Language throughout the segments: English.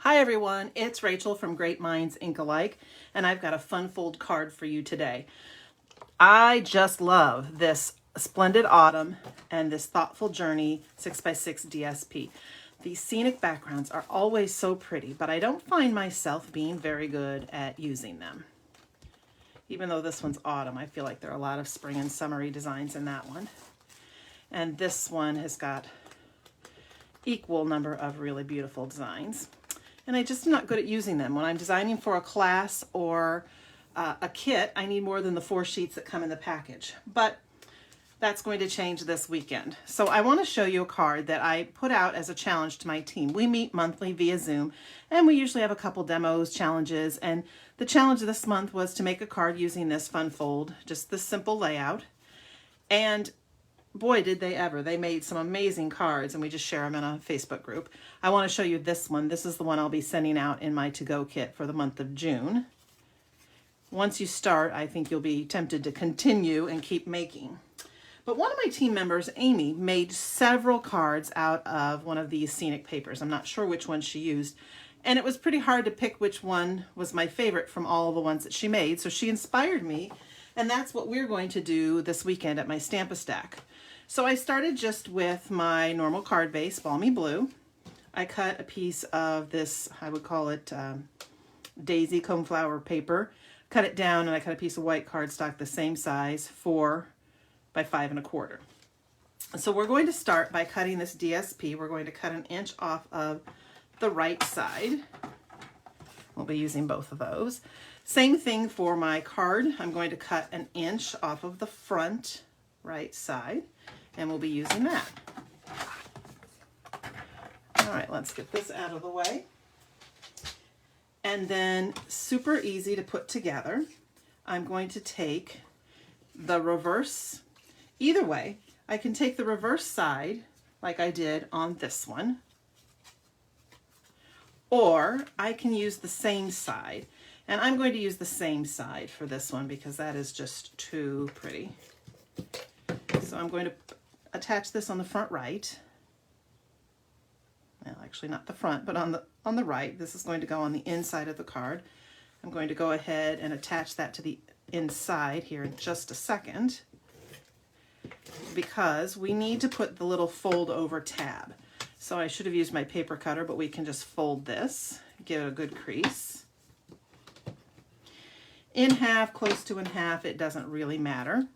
Hi everyone, it's Rachel from Great Minds Ink Alike, and I've got a fun fold card for you today. I just love this Splendid Autumn and this Thoughtful Journey 6x6 DSP. These scenic backgrounds are always so pretty, but I don't find myself being very good at using them. Even though this one's autumn, I feel like there are a lot of spring and summery designs in that one. And this one has got equal number of really beautiful designs. And I just am not good at using them. When I'm designing for a class or a kit, I need more than the 4 sheets that come in the package. But that's going to change this weekend. So I want to show you a card that I put out as a challenge to my team. We meet monthly via Zoom, and we usually have a couple demos, challenges, and the challenge this month was to make a card using this fun fold, just this simple layout. And boy, did they ever. They made some amazing cards, and we just share them in a Facebook group. I want to show you this one. This is the one I'll be sending out in my to-go kit for the month of June. Once you start, I think you'll be tempted to continue and keep making. But one of my team members, Amy, made several cards out of one of these scenic papers. I'm not sure which one she used, and it was pretty hard to pick which one was my favorite from all the ones that she made. So she inspired me, and that's what we're going to do this weekend at my Stamp-A-Stack. So I started just with my normal card base, Balmy Blue. I cut a piece of this, I would call it daisy coneflower paper, cut it down, and I cut a piece of white cardstock the same size, 4 by 5 1/4. So we're going to start by cutting this DSP. We're going to cut 1 inch off of the right side. We'll be using both of those. Same thing for my card. I'm going to cut 1 inch off of the front right side, and we'll be using that. All right, let's get this out of the way. And then, super easy to put together, I'm going to take the reverse. Either way, I can take the reverse side like I did on this one, or I can use the same side. And I'm going to use the same side for this one because that is just too pretty. So I'm going to attach this on the front right. Well, actually not the front, but on the right. This is going to go on the inside of the card. I'm going to go ahead and attach that to the inside here in just a second, because we need to put the little fold over tab. So I should have used my paper cutter, but we can just fold this, give it a good crease. In half, close to in half, it doesn't really matter.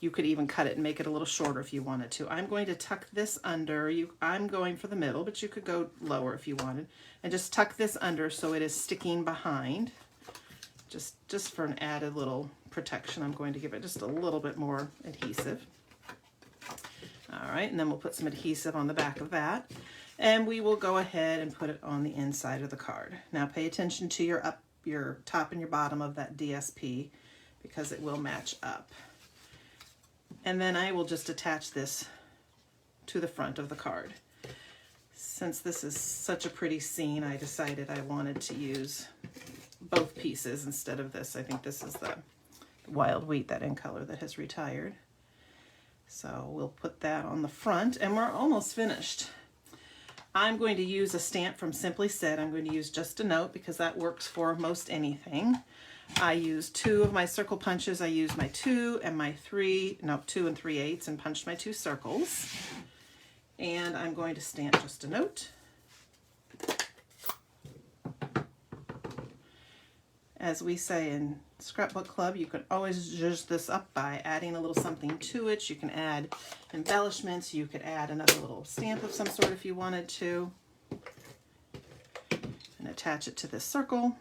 You could even cut it and make it a little shorter if you wanted to. I'm going to tuck this under. I'm going for the middle, but you could go lower if you wanted. And just tuck this under so it is sticking behind. Just for an added little protection, I'm going to give it just a little bit more adhesive. All right, and then we'll put some adhesive on the back of that. And we will go ahead and put it on the inside of the card. Now pay attention to your top and your bottom of that DSP, because it will match up. And then I will just attach this to the front of the card. Since this is such a pretty scene, I decided I wanted to use both pieces instead of this. I think this is the wild wheat, that in color, that has retired. So we'll put that on the front, and we're almost finished. I'm going to use a stamp from Simply Said. I'm going to use just a note because that works for most anything. I used 2 of my circle punches. I used my 2 and 2 3/8 and punched my 2 circles. And I'm going to stamp just a note. As we say in Scrapbook Club, you can always zhuzh this up by adding a little something to it. You can add embellishments. You could add another little stamp of some sort if you wanted to. And attach it to this circle.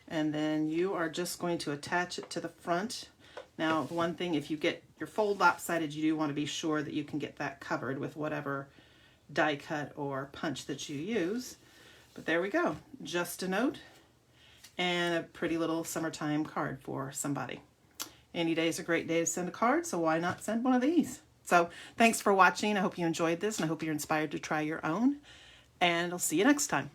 And then you are just going to attach it to the front. Now, one thing, if you get your fold lopsided, you do want to be sure that you can get that covered with whatever die cut or punch that you use. But there we go, just a note and a pretty little summertime card for somebody. Any day is a great day to send a card, so why not send one of these? So thanks for watching. I hope you enjoyed this, and I hope you're inspired to try your own. And I'll see you next time.